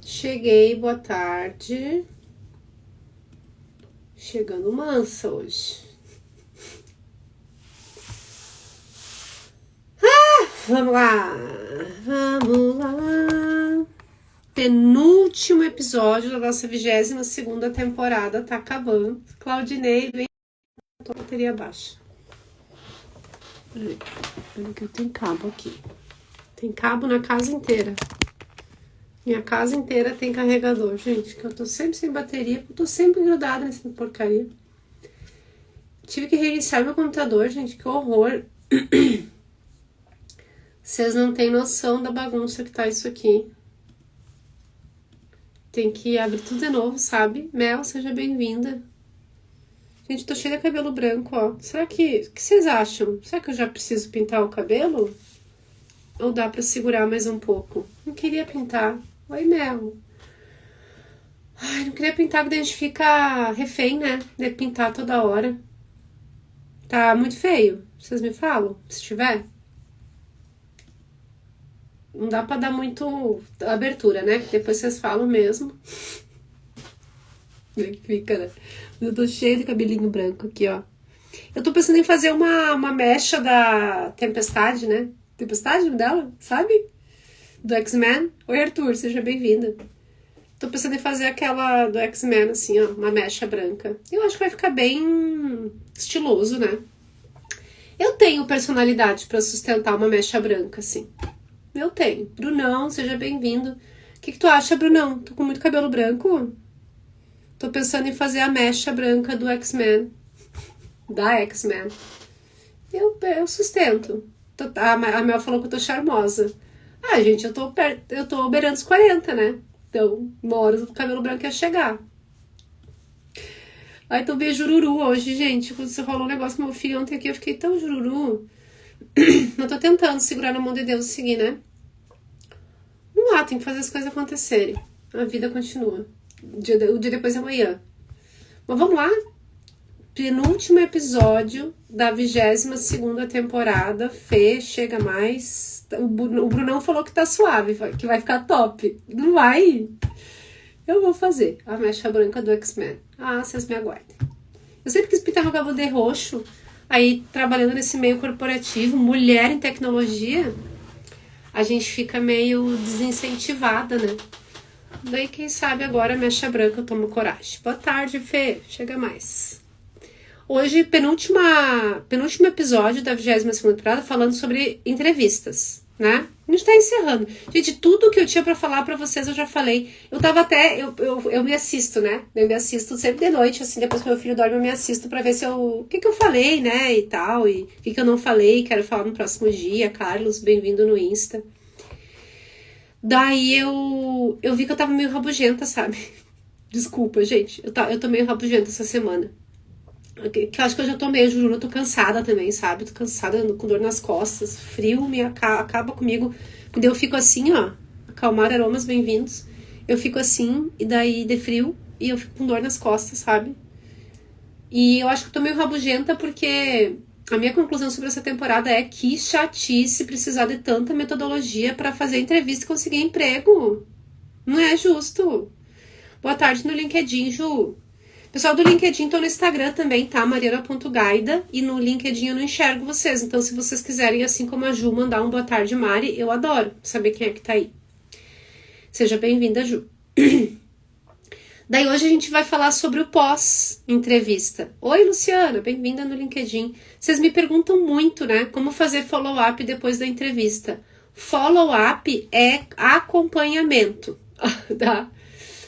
Cheguei, boa tarde. Chegando mansa hoje. Vamos lá. Penúltimo episódio da nossa 22ª temporada tá acabando. Claudinei, vem com a bateria baixa. Olha que eu tenho cabo aqui. Tem cabo na casa inteira. Minha casa inteira tem carregador, gente, que eu tô sempre sem bateria, eu tô sempre grudada nessa porcaria. Tive que reiniciar meu computador, gente, que horror. Vocês não têm noção da bagunça que tá isso aqui. Tem que abrir tudo de novo, sabe? Mel, seja bem-vinda. Gente, tô cheia de cabelo branco, ó. Será que... O que vocês acham? Será que eu já preciso pintar o cabelo? Ou dá pra segurar mais um pouco? Não queria pintar. Oi, Mel. Ai, não queria pintar porque a gente fica refém, né? De pintar toda hora. Tá muito feio. Vocês me falam? Se tiver. Não dá pra dar muito abertura, né? Depois vocês falam mesmo. Fica, né? Eu tô cheia de cabelinho branco aqui, ó. Eu tô pensando em fazer uma mecha da Tempestade, né? Tempestade, o nome dela? Sabe? Do X-Men. Oi, Arthur, seja bem-vinda. Tô pensando em fazer aquela do X-Men, assim, ó. Uma mecha branca. Eu acho que vai ficar bem estiloso, né? Eu tenho personalidade pra sustentar uma mecha branca, assim. Eu tenho. Brunão, seja bem-vindo. O que tu acha, Brunão? Tô com muito cabelo branco? Tô pensando em fazer a mecha branca do X-Men. Da X-Men. Eu sustento. A Mel falou que eu tô charmosa. Ah, gente, eu tô beirando os 40, né? Então, uma hora o cabelo branco ia chegar. Ai, tô bem jururu hoje, gente. Quando você rolou um negócio com meu filho ontem aqui, eu fiquei tão jururu. Eu tô tentando segurar na mão de Deus e seguir, né? Não lá, tem que fazer as coisas acontecerem. A vida continua. O dia depois é amanhã. Mas vamos lá. Penúltimo episódio da 22ª temporada. Fê, chega mais. O Brunão falou que tá suave, que vai ficar top. Não vai? Eu vou fazer a mecha branca do X-Men. Ah, vocês me aguardem. Eu sempre quis pintar meu cabelo de roxo. Aí, trabalhando nesse meio corporativo, mulher em tecnologia, a gente fica meio desincentivada, né? Daí, quem sabe agora, mecha branca, eu tomo coragem. Boa tarde, Fê. Chega mais. Hoje, penúltimo episódio da 22ª temporada, falando sobre entrevistas, né? A gente tá encerrando. Gente, tudo que eu tinha pra falar pra vocês eu já falei. Eu tava até... Eu me assisto, né? Eu me assisto sempre de noite, assim, depois que meu filho dorme eu me assisto pra ver se o que eu falei, né? E tal, e o que eu não falei, quero falar no próximo dia. Carlos, bem-vindo no Insta. Daí eu vi que eu tava meio rabugenta, sabe? Desculpa, gente. Eu tô meio rabugenta essa semana. Que eu acho que eu já tô meio, juro, eu tô cansada também, sabe? Tô cansada, com dor nas costas, frio me acaba comigo. Quando eu fico assim, ó, acalmar aromas bem-vindos, eu fico assim, e daí de frio, e eu fico com dor nas costas, sabe? E eu acho que eu tô meio rabugenta porque a minha conclusão sobre essa temporada é que chatice precisar de tanta metodologia pra fazer entrevista e conseguir emprego. Não é justo. Boa tarde no LinkedIn, Ju. Pessoal do LinkedIn, tô no Instagram também, tá? mariana.gaida, e no LinkedIn eu não enxergo vocês. Então, se vocês quiserem, assim como a Ju, mandar um boa tarde, Mari, eu adoro saber quem é que tá aí. Seja bem-vinda, Ju. Daí hoje a gente vai falar sobre o pós-entrevista. Oi, Luciana, bem-vinda no LinkedIn. Vocês me perguntam muito, né? Como fazer follow-up depois da entrevista. Follow-up é acompanhamento, tá?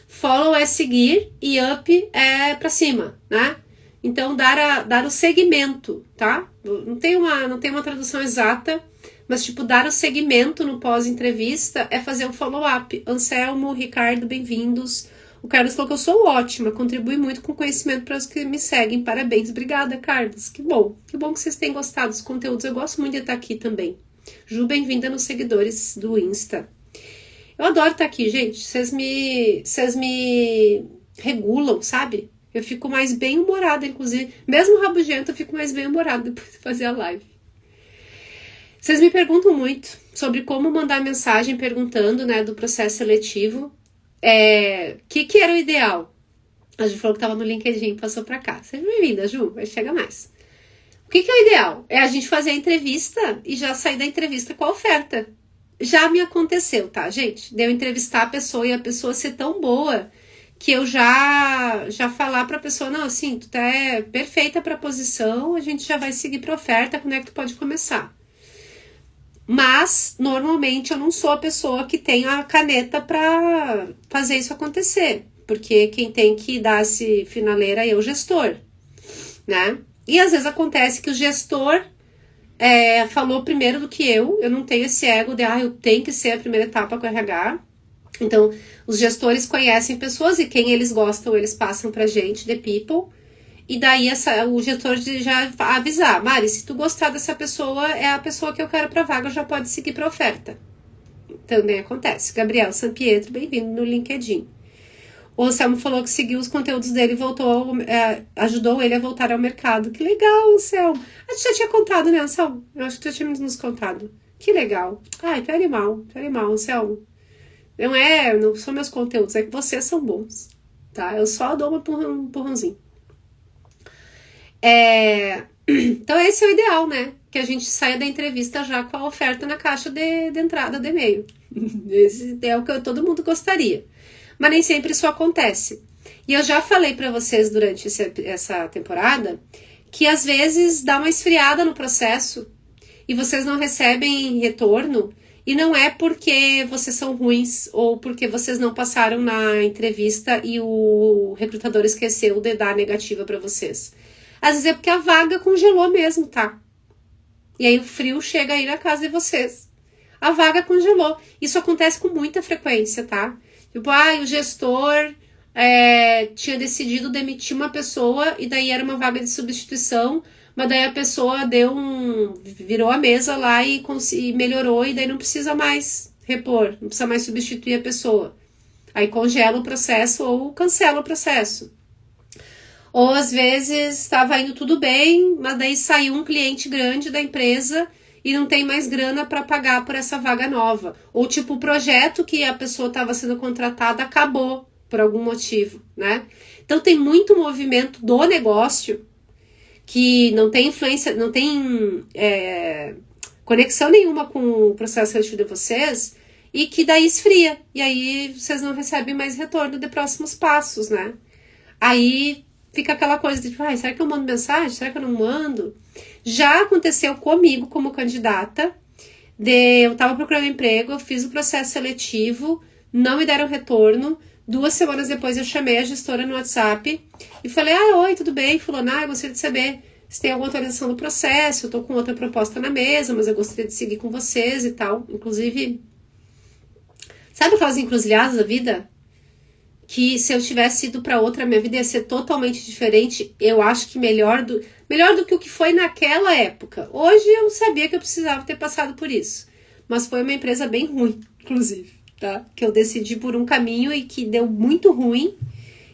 Follow é seguir e up é pra cima, né? Então, dar o segmento, tá? Não tem uma tradução exata, mas, tipo, dar o segmento no pós-entrevista é fazer um follow-up. Anselmo, Ricardo, bem-vindos. O Carlos falou que eu sou ótima, contribui muito com conhecimento para os que me seguem. Parabéns. Obrigada, Carlos. Que bom. Que bom que vocês têm gostado dos conteúdos. Eu gosto muito de estar aqui também. Ju, bem-vinda nos seguidores do Insta. Eu adoro estar aqui, gente. Vocês me regulam, sabe? Eu fico mais bem-humorada, inclusive. Mesmo rabugenta, eu fico mais bem-humorada depois de fazer a live. Vocês me perguntam muito sobre como mandar mensagem perguntando, né, do processo seletivo. Que era o ideal? A Ju falou que tava no LinkedIn, passou pra cá. Seja bem-vinda, Ju, vai chegar mais. O que é o ideal? É a gente fazer a entrevista e já sair da entrevista com a oferta. Já me aconteceu, tá, gente? De eu entrevistar a pessoa e a pessoa ser tão boa que eu já falar pra pessoa, não, assim, tu é perfeita pra posição, a gente já vai seguir pra oferta, quando é que tu pode começar? Mas, normalmente, eu não sou a pessoa que tem a caneta pra fazer isso acontecer, porque quem tem que dar esse finaleira é o gestor, né? E às vezes acontece que o gestor falou primeiro do que eu não tenho esse ego de, eu tenho que ser a primeira etapa com o RH. Então, os gestores conhecem pessoas e quem eles gostam, eles passam pra gente, the people. E daí o gestor já avisar, Mari, se tu gostar dessa pessoa, é a pessoa que eu quero pra vaga, já pode seguir pra oferta. Também acontece. Gabriel Sampietro, bem-vindo no LinkedIn. O Anselmo falou que seguiu os conteúdos dele e ajudou ele a voltar ao mercado. Que legal, Anselmo. A gente já tinha contado, né, Anselmo? Eu acho que já tínhamos nos contado. Que legal. Ai, tu é animal, Anselmo. Não são meus conteúdos, é que vocês são bons, tá? Eu só dou um empurrãozinho. Então esse é o ideal, né? Que a gente saia da entrevista já com a oferta na caixa de entrada de e-mail. Esse é o que todo mundo gostaria. Mas nem sempre isso acontece. E eu já falei para vocês durante essa temporada que às vezes dá uma esfriada no processo e vocês não recebem retorno. E não é porque vocês são ruins ou porque vocês não passaram na entrevista e o recrutador esqueceu de dar negativa para vocês. Às vezes é porque a vaga congelou mesmo, tá? E aí o frio chega aí na casa de vocês. A vaga congelou. Isso acontece com muita frequência, tá? Tipo, o gestor tinha decidido demitir uma pessoa e daí era uma vaga de substituição, mas daí a pessoa virou a mesa lá e melhorou e daí não precisa mais repor, não precisa mais substituir a pessoa. Aí congela o processo ou cancela o processo. Ou às vezes estava indo tudo bem, mas daí saiu um cliente grande da empresa e não tem mais grana para pagar por essa vaga nova. Ou tipo, o projeto que a pessoa estava sendo contratada acabou por algum motivo, né? Então tem muito movimento do negócio que não tem influência, não tem conexão nenhuma com o processo seletivo de vocês e que daí esfria. E aí vocês não recebem mais retorno de próximos passos, né? Aí fica aquela coisa de, será que eu mando mensagem? Será que eu não mando? Já aconteceu comigo como candidata, eu estava procurando emprego, eu fiz o processo seletivo, não me deram retorno. 2 semanas depois eu chamei a gestora no WhatsApp e falei, oi, tudo bem? Falou, eu gostaria de saber se tem alguma atualização do processo, eu tô com outra proposta na mesa, mas eu gostaria de seguir com vocês e tal. Inclusive, sabe aquelas encruzilhadas da vida? Que se eu tivesse ido para outra, minha vida ia ser totalmente diferente. Eu acho que melhor do que o que foi naquela época. Hoje eu sabia que eu precisava ter passado por isso. Mas foi uma empresa bem ruim, inclusive, tá? Que eu decidi por um caminho e que deu muito ruim.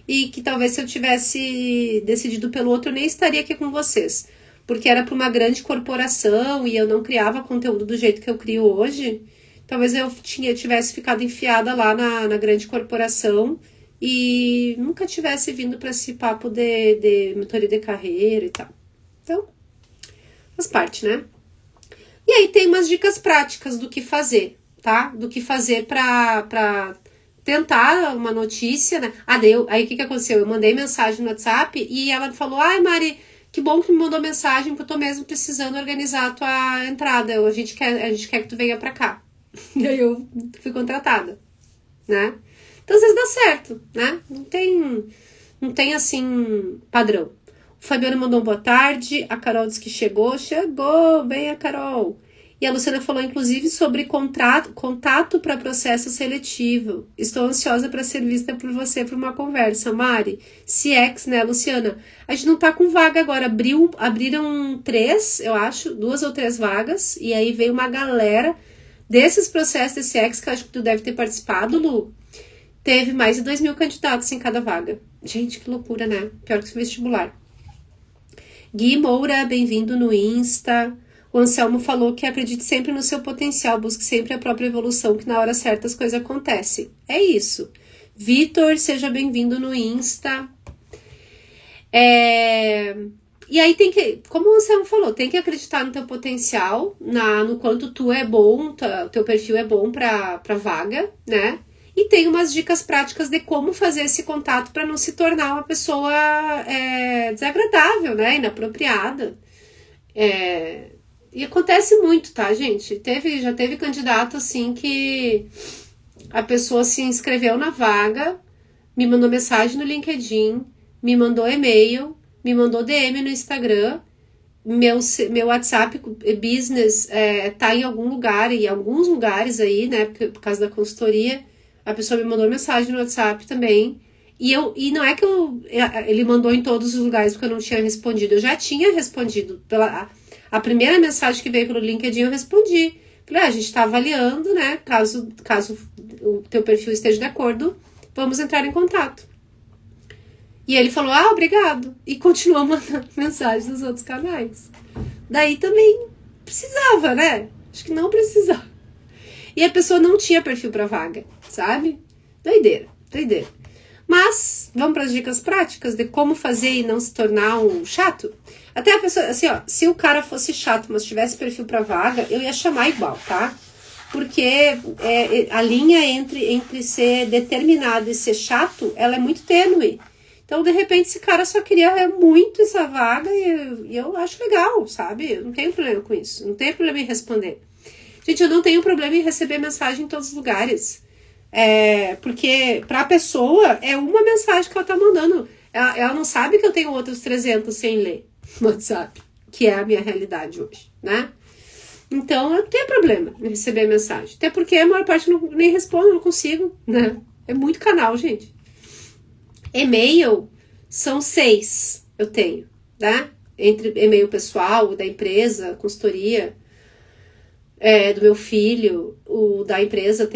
E que talvez se eu tivesse decidido pelo outro, eu nem estaria aqui com vocês. Porque era para uma grande corporação e eu não criava conteúdo do jeito que eu crio hoje. Talvez eu tivesse ficado enfiada lá na grande corporação e nunca tivesse vindo para esse papo de mentoria de carreira e tal. Então, faz parte, né? E aí tem umas dicas práticas do que fazer, tá? Do que fazer para tentar uma notícia, né? Aí o que aconteceu? Eu mandei mensagem no WhatsApp e ela falou, Mari, que bom que me mandou mensagem, porque eu tô mesmo precisando organizar a tua entrada. A gente quer que tu venha pra cá. E aí eu fui contratada, né? Então às vezes dá certo, né? Não tem assim padrão. O Fabiano mandou um boa tarde, a Carol disse que chegou, bem a Carol. E a Luciana falou inclusive sobre contato para processo seletivo. Estou ansiosa para ser vista por você para uma conversa, Mari. CX, né, Luciana? A gente não tá com vaga agora, abriram 3, eu acho, 2 ou 3 vagas, e aí veio uma galera desses processos de CX, que eu acho que tu deve ter participado, Lu. Teve mais de 2.000 candidatos em cada vaga. Gente, que loucura, né? Pior que o vestibular. Gui Moura, bem-vindo no Insta. O Anselmo falou que acredite sempre no seu potencial, busque sempre a própria evolução, que na hora certa as coisas acontecem. É isso. Vitor, seja bem-vindo no Insta. E aí tem que, como o Anselmo falou, tem que acreditar no teu potencial, no quanto tu é bom, o teu perfil é bom pra vaga, né? E tem umas dicas práticas de como fazer esse contato para não se tornar uma pessoa desagradável, né? Inapropriada. E acontece muito, tá, gente? Já teve candidato assim que a pessoa se inscreveu na vaga, me mandou mensagem no LinkedIn, me mandou e-mail, me mandou DM no Instagram, meu WhatsApp Business tá em algum lugar, em alguns lugares aí, né, por causa da consultoria, a pessoa me mandou mensagem no WhatsApp também, e não é que ele mandou em todos os lugares porque eu não tinha respondido, eu já tinha respondido, a primeira mensagem que veio pelo LinkedIn eu respondi, falei, a gente tá avaliando, né, caso o teu perfil esteja de acordo, vamos entrar em contato. E ele falou, obrigado. E continuou mandando mensagens nos outros canais. Daí também precisava, né? Acho que não precisava. E a pessoa não tinha perfil pra vaga, sabe? Doideira. Mas, vamos para as dicas práticas de como fazer e não se tornar um chato? Até a pessoa, assim, ó, se o cara fosse chato, mas tivesse perfil pra vaga, eu ia chamar igual, tá? Porque a linha entre ser determinado e ser chato, ela é muito tênue. Então, de repente, esse cara só queria muito essa vaga e eu acho legal, sabe? Eu não tenho problema com isso. Não tenho problema em responder. Gente, eu não tenho problema em receber mensagem em todos os lugares. Porque pra pessoa é uma mensagem que ela tá mandando. Ela não sabe que eu tenho outros 300 sem ler no WhatsApp, que é a minha realidade hoje, né? Então, eu não tenho problema em receber mensagem. Até porque a maior parte eu nem respondo, eu não consigo, né? É muito canal, gente. E-mail são 6, eu tenho, tá? Entre e-mail pessoal, da empresa, consultoria, do meu filho, o da empresa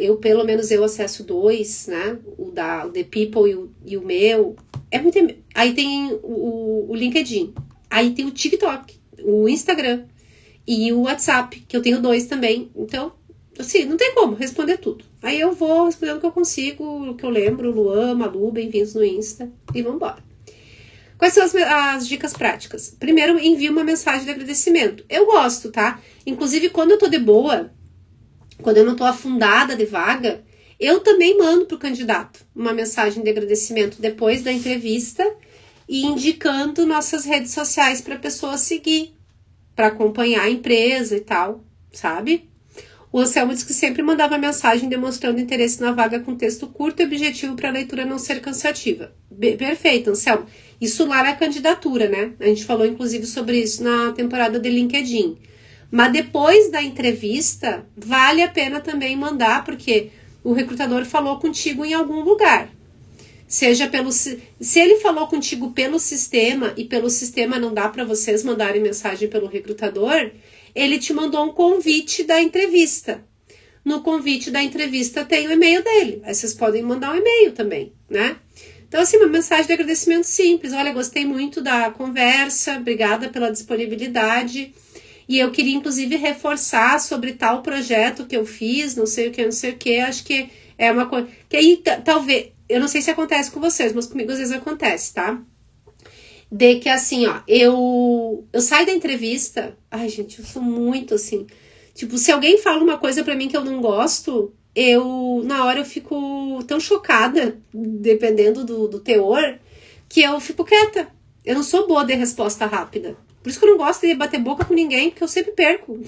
eu pelo menos eu acesso 2, né? O The People e o meu. É muito aí tem o LinkedIn, aí tem o TikTok, o Instagram e o WhatsApp, que eu tenho 2 também. Então, assim, não tem como responder tudo. Aí eu vou respondendo o que eu consigo, o que eu lembro, Luan, Malu, bem-vindos no Insta, e vambora. Quais são as dicas práticas? Primeiro, envie uma mensagem de agradecimento. Eu gosto, tá? Inclusive, quando eu tô de boa, quando eu não tô afundada de vaga, eu também mando pro candidato uma mensagem de agradecimento depois da entrevista e indicando nossas redes sociais pra pessoa seguir, pra acompanhar a empresa e tal, sabe? O Anselmo disse que sempre mandava mensagem demonstrando interesse na vaga com texto curto e objetivo para a leitura não ser cansativa. Perfeito, Anselmo. Isso lá na candidatura, né? A gente falou, inclusive, sobre isso na temporada de LinkedIn. Mas depois da entrevista, vale a pena também mandar, porque o recrutador falou contigo em algum lugar. Se ele falou contigo pelo sistema, e pelo sistema não dá para vocês mandarem mensagem pelo recrutador, ele te mandou um convite da entrevista. No convite da entrevista tem o e-mail dele. Aí vocês podem mandar um e-mail também, né? Então, assim, uma mensagem de agradecimento simples. Olha, gostei muito da conversa, obrigada pela disponibilidade. E eu queria, inclusive, reforçar sobre tal projeto que eu fiz, não sei o que. Acho que é uma coisa... Que aí, talvez... Eu não sei se acontece com vocês, mas comigo às vezes acontece, tá? De que assim, ó, eu saio da entrevista, ai gente, eu sou muito assim, tipo, se alguém fala uma coisa pra mim que eu não gosto, na hora eu fico tão chocada, dependendo do teor, que eu fico quieta. Eu não sou boa de resposta rápida. Por isso que eu não gosto de bater boca com ninguém, porque eu sempre perco.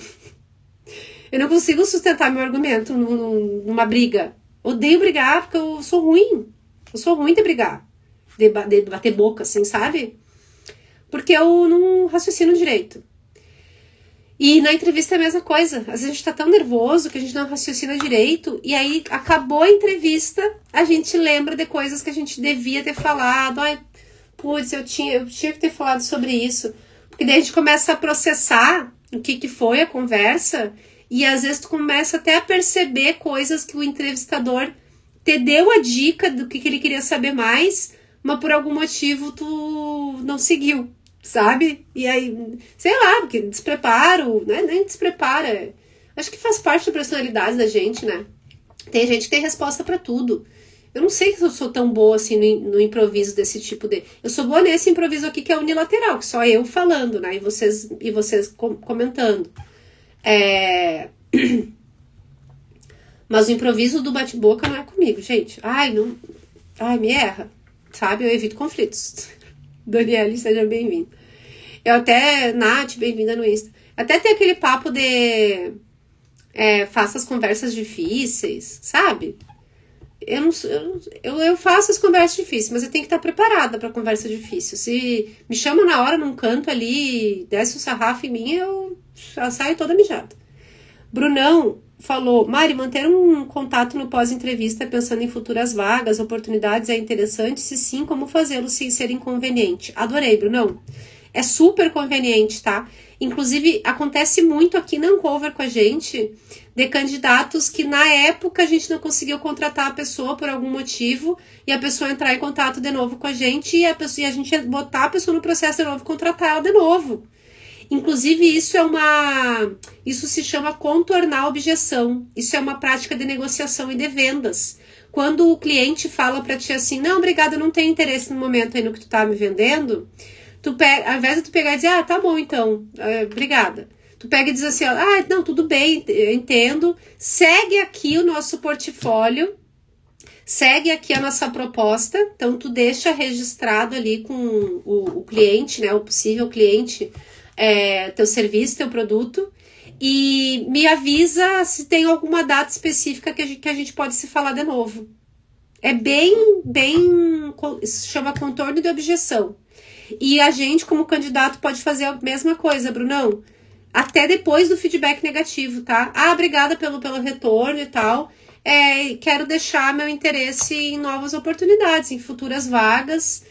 Eu não consigo sustentar meu argumento numa briga. Odeio brigar porque eu sou ruim. Eu sou ruim de brigar. De bater boca, assim, sabe? Porque eu não raciocino direito. E na entrevista é a mesma coisa. Às vezes a gente tá tão nervoso que a gente não raciocina direito. E aí acabou a entrevista, a gente lembra de coisas que a gente devia ter falado. Ai, putz, eu tinha que ter falado sobre isso. Porque daí a gente começa a processar o que foi a conversa. E às vezes tu começa até a perceber coisas que o entrevistador te deu a dica do que ele queria saber mais, mas por algum motivo tu não seguiu, sabe? E aí, sei lá, porque despreparo, né? Nem desprepara. Acho que faz parte da personalidade da gente, né? Tem gente que tem resposta pra tudo. Eu não sei se eu sou tão boa assim no improviso desse tipo de... Eu sou boa nesse improviso aqui que é unilateral, que só eu falando, né? E vocês comentando. Mas o improviso do bate-boca não é comigo, gente. Ai, me erra. Sabe? Eu evito conflitos. Daniele, seja bem-vindo. Nath, bem-vinda no Insta. Até tem aquele papo de... faça as conversas difíceis, sabe? Eu faço as conversas difíceis, mas eu tenho que estar preparada para conversa difícil. Se me chama na hora num canto ali, desce o sarrafo em mim, eu saio toda mijada. Brunão falou: Mari, manter um contato no pós-entrevista pensando em futuras vagas, oportunidades é interessante? Se sim, como fazê-lo sem ser inconveniente? Adorei, Brunão. É super conveniente, tá? Inclusive, acontece muito aqui na Ancover com a gente, de candidatos que na época a gente não conseguiu contratar a pessoa por algum motivo, e a pessoa entrar em contato de novo com a gente, e a gente botar a pessoa no processo de novo e contratar ela de novo. Inclusive, isso se chama contornar a objeção. Isso é uma prática de negociação e de vendas. Quando o cliente fala para ti assim, não, obrigada, eu não tenho interesse no momento aí no que tu tá me vendendo, ao invés de tu pegar e dizer, tá bom então, obrigada. Tu pega e diz assim, não, tudo bem, eu entendo, segue aqui o nosso portfólio, segue aqui a nossa proposta, então tu deixa registrado ali com o cliente, né, o possível cliente, teu serviço, teu produto, e me avisa se tem alguma data específica que a gente pode se falar de novo. É bem, isso se chama contorno de objeção. E a gente, como candidato, pode fazer a mesma coisa, Brunão. Até depois do feedback negativo, tá? Obrigada pelo retorno e tal. Quero deixar meu interesse em novas oportunidades, em futuras vagas.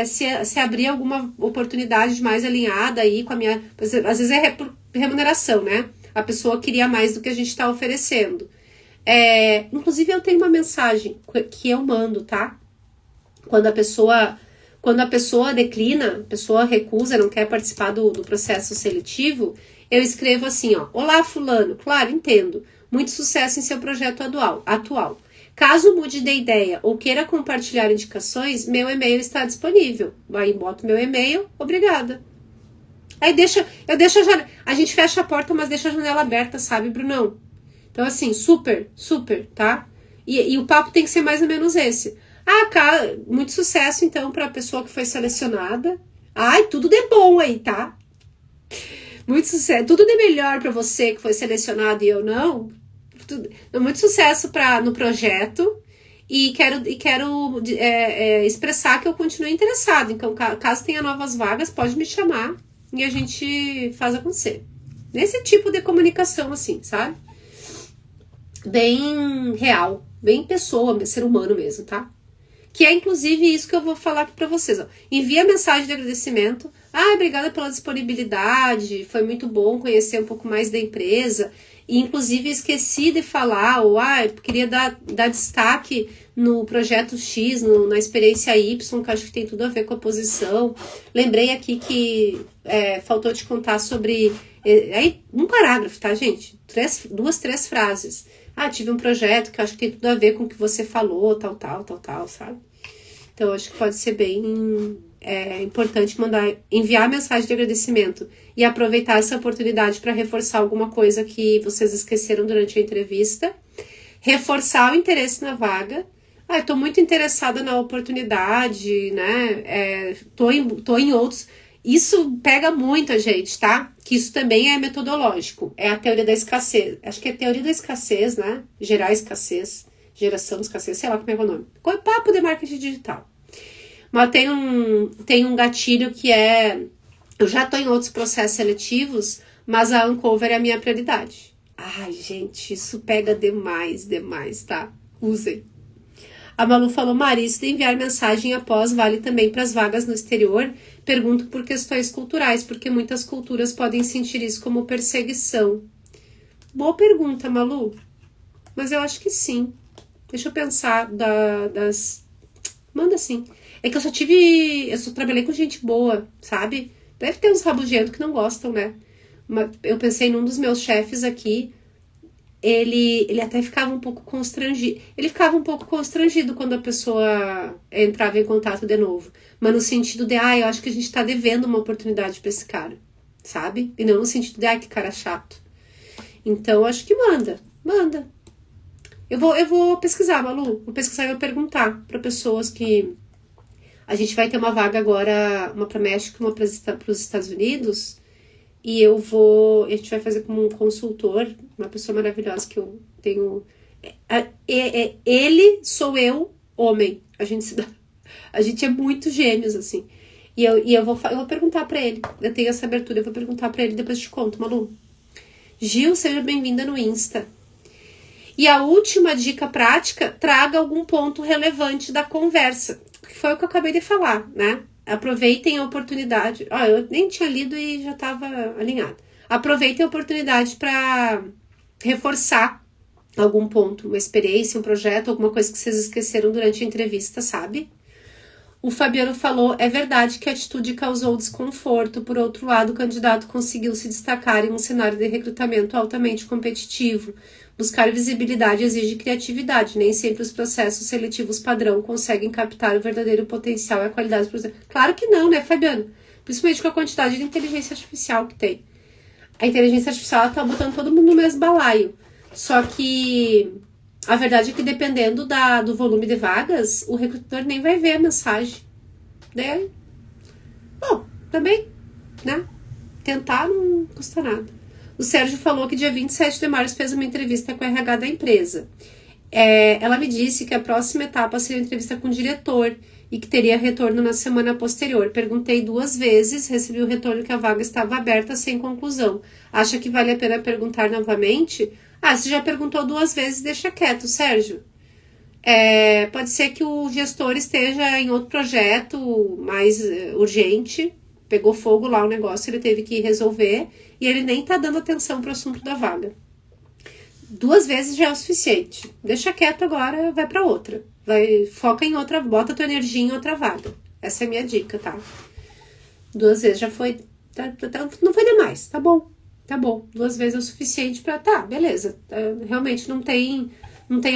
Se abrir alguma oportunidade mais alinhada aí com a minha... Às vezes é por remuneração, né? A pessoa queria mais do que a gente está oferecendo. Inclusive, eu tenho uma mensagem que eu mando, tá? Quando a pessoa declina, a pessoa recusa, não quer participar do processo seletivo, eu escrevo assim, olá fulano, claro, entendo, muito sucesso em seu projeto atual. Caso mude de ideia ou queira compartilhar indicações, meu e-mail está disponível. Aí boto meu e-mail, obrigada. Aí a gente fecha a porta, mas deixa a janela aberta, sabe, Brunão? Então assim, super, tá? E o papo tem que ser mais ou menos esse. Cara, muito sucesso, então, para a pessoa que foi selecionada. Tudo de bom aí, tá? Muito sucesso. Tudo de melhor para você que foi selecionado e eu não. Muito sucesso no projeto. E quero expressar que eu continuo interessado. Então, caso tenha novas vagas, pode me chamar e a gente faz acontecer. Nesse tipo de comunicação, assim, sabe? Bem real. Bem pessoa, ser humano mesmo, tá? Que é inclusive isso que eu vou falar aqui para vocês. Envia mensagem de agradecimento. Obrigada pela disponibilidade. Foi muito bom conhecer um pouco mais da empresa. E inclusive esqueci de falar, queria dar destaque no projeto X, na experiência Y, que acho que tem tudo a ver com a posição. Lembrei aqui que faltou te contar sobre... um parágrafo, tá, gente? 2-3 frases. Tive um projeto que acho que tem tudo a ver com o que você falou, tal, sabe? Então, acho que pode ser bem importante enviar mensagem de agradecimento e aproveitar essa oportunidade para reforçar alguma coisa que vocês esqueceram durante a entrevista. Reforçar o interesse na vaga. Eu tô muito interessada na oportunidade, né? Tô em outros... Isso pega muito a gente, tá? Que isso também é metodológico. É a teoria da escassez. Acho que é a teoria da escassez, né? Gerar escassez. Geração de escassez, sei lá como é o nome. Papo de marketing digital. Mas tem um gatilho que eu já tô em outros processos seletivos, mas a Ancover é a minha prioridade. Gente, isso pega demais, tá? Usem. A Malu falou, Mari, isso de enviar mensagem após vale também para as vagas no exterior? Pergunto por questões culturais, porque muitas culturas podem sentir isso como perseguição. Boa pergunta, Malu. Mas eu acho que sim. Deixa eu pensar Manda sim. É que eu só trabalhei com gente boa, sabe? Deve ter uns rabugentos que não gostam, né? Eu pensei num dos meus chefes aqui. ele até ficava um pouco constrangido. Ele ficava um pouco constrangido quando a pessoa entrava em contato de novo. Mas no sentido de, eu acho que a gente tá devendo uma oportunidade pra esse cara, sabe? E não no sentido de, que cara chato. Então, acho que manda. Eu vou pesquisar, Malu. Vou pesquisar e vou perguntar pra pessoas que... A gente vai ter uma vaga agora, uma pra México e uma pros Estados Unidos. E a gente vai fazer como um consultor, uma pessoa maravilhosa que eu tenho. Ele, sou eu, homem. A gente é muito gêmeos, assim. E eu vou perguntar pra ele. Eu tenho essa abertura, eu vou perguntar pra ele, depois eu te conto, Malu. Gil, seja bem-vinda no Insta. E a última dica prática, traga algum ponto relevante da conversa. Que foi o que eu acabei de falar, né? Aproveitem a oportunidade. Eu nem tinha lido e já estava alinhado. Aproveitem a oportunidade para reforçar algum ponto, uma experiência, um projeto, alguma coisa que vocês esqueceram durante a entrevista, sabe? O Fabiano falou, é verdade que a atitude causou desconforto. Por outro lado, o candidato conseguiu se destacar em um cenário de recrutamento altamente competitivo. Buscar visibilidade exige criatividade. Nem sempre os processos seletivos padrão conseguem captar o verdadeiro potencial e a qualidade do processo. Claro que não, né, Fabiano? Principalmente com a quantidade de inteligência artificial que tem. A inteligência artificial está botando todo mundo no mesmo balaio. Só que a verdade é que dependendo do volume de vagas, o recrutador nem vai ver a mensagem. Daí, bom, também, né? Tentar não custa nada. O Sérgio falou que dia 27 de março fez uma entrevista com a RH da empresa. Ela me disse que a próxima etapa seria a entrevista com o diretor e que teria retorno na semana posterior. Perguntei 2 vezes, recebi o retorno que a vaga estava aberta sem conclusão. Acha que vale a pena perguntar novamente? Se já perguntou 2 vezes, deixa quieto, Sérgio. Pode ser que o gestor esteja em outro projeto mais urgente, pegou fogo lá o negócio, ele teve que resolver e ele nem tá dando atenção pro assunto da vaga. 2 vezes já é o suficiente. Deixa quieto agora, vai pra outra. Foca em outra, bota tua energia em outra vaga. Essa é a minha dica, tá? 2 vezes já foi, não foi demais, tá bom. 2 vezes é o suficiente pra, beleza. Realmente não tem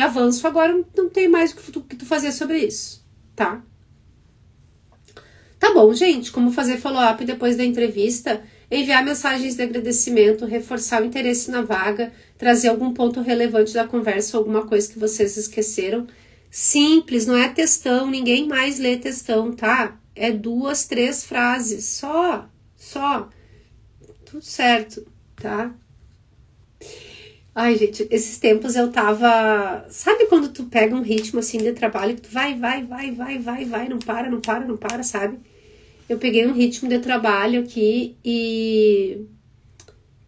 avanço agora, não tem mais o que tu fazer sobre isso, tá? Tá bom, gente, como fazer follow-up depois da entrevista, enviar mensagens de agradecimento, reforçar o interesse na vaga, trazer algum ponto relevante da conversa, alguma coisa que vocês esqueceram. Simples, não é textão, ninguém mais lê textão, tá? É 2, 3 frases, só. Tudo certo, tá? Ai, gente, esses tempos eu tava... Sabe quando tu pega um ritmo assim de trabalho que tu vai, não para, sabe? Eu peguei um ritmo de trabalho aqui e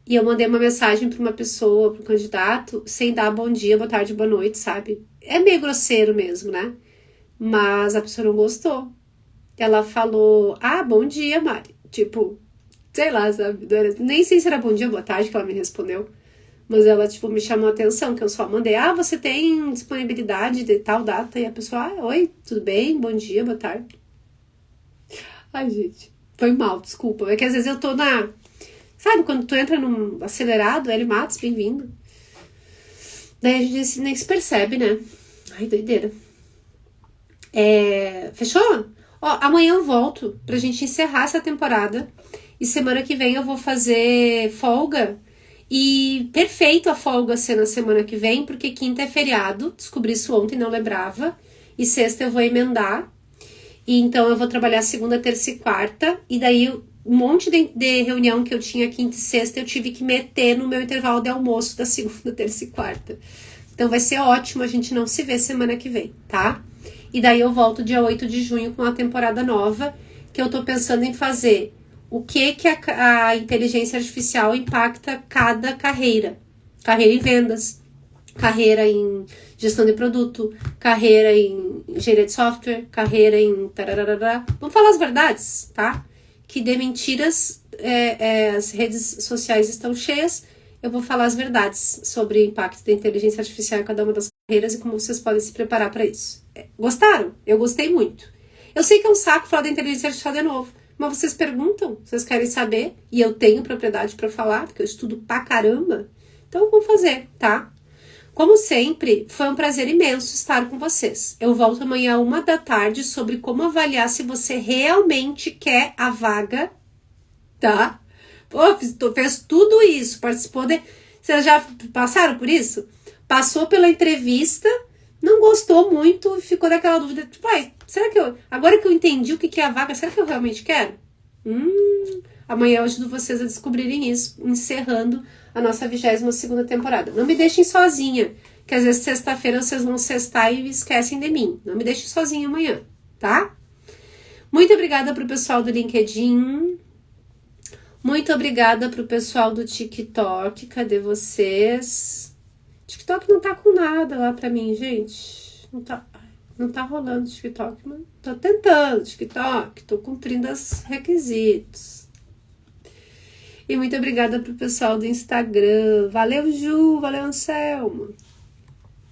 eu mandei uma mensagem pra uma pessoa, pro candidato, sem dar bom dia, boa tarde, boa noite, sabe? É meio grosseiro mesmo, né? Mas a pessoa não gostou. Ela falou, bom dia, Mari. Tipo, sei lá, sabe? Nem sei se era bom dia, boa tarde que ela me respondeu. Mas ela, me chamou a atenção, que eu só mandei, você tem disponibilidade de tal data? E a pessoa, oi, tudo bem? Bom dia, boa tarde. Ai, gente, foi mal, desculpa. É que às vezes eu tô na... Sabe, quando tu entra num acelerado, Hélio Matos, bem-vindo. Daí a gente nem se percebe, né? Ai, doideira. Fechou? Amanhã eu volto pra gente encerrar essa temporada. E semana que vem eu vou fazer folga. E perfeito a folga ser na semana que vem, porque quinta é feriado. Descobri isso ontem, não lembrava. E sexta eu vou emendar. E então eu vou trabalhar segunda, terça e quarta. E daí um monte de reunião que eu tinha quinta e sexta eu tive que meter no meu intervalo de almoço da segunda, terça e quarta. Então vai ser ótimo, a gente não se vê semana que vem, tá? E daí eu volto dia 8 de junho com a temporada nova, que eu tô pensando em fazer o que a inteligência artificial impacta cada carreira. Carreira em vendas, carreira em gestão de produto, carreira em engenharia de software, carreira em... tararará. Vamos falar as verdades, tá? Que de mentiras as redes sociais estão cheias. Eu vou falar as verdades sobre o impacto da inteligência artificial em cada uma das carreiras e como vocês podem se preparar para isso. Gostaram? Eu gostei muito. Eu sei que é um saco falar da inteligência artificial de novo, mas vocês perguntam, vocês querem saber, e eu tenho propriedade para falar, porque eu estudo pra caramba. Então vamos fazer, tá? Como sempre, foi um prazer imenso estar com vocês. Eu volto amanhã 13h sobre como avaliar se você realmente quer a vaga, tá? Pô, fez tudo isso, participou de... Vocês já passaram por isso? Passou pela entrevista, não gostou muito, ficou naquela dúvida, tipo, será que agora que eu entendi o que é a vaga, será que eu realmente quero? Amanhã eu ajudo vocês a descobrirem isso, encerrando a nossa 22ª temporada. Não me deixem sozinha, que às vezes sexta-feira vocês vão sextar e esquecem de mim. Não me deixem sozinha amanhã, tá? Muito obrigada pro pessoal do LinkedIn. Muito obrigada pro pessoal do TikTok. Cadê vocês? TikTok não tá com nada lá pra mim, gente. Não tá rolando TikTok, mas tô tentando TikTok. Tô cumprindo os requisitos. E muito obrigada pro pessoal do Instagram. Valeu, Ju. Valeu, Anselmo.